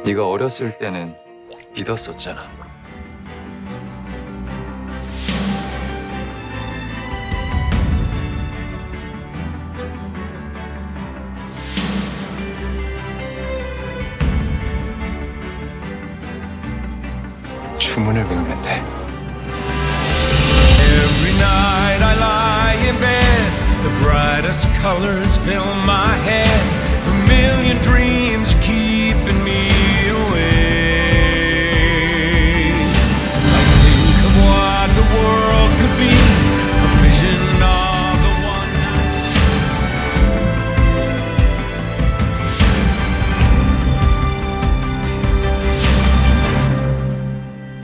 네가 어렸을 때는 믿었었잖아. 주문을 외우면 돼. Every night I lie in bed, the brightest colors fill my head, a million dreams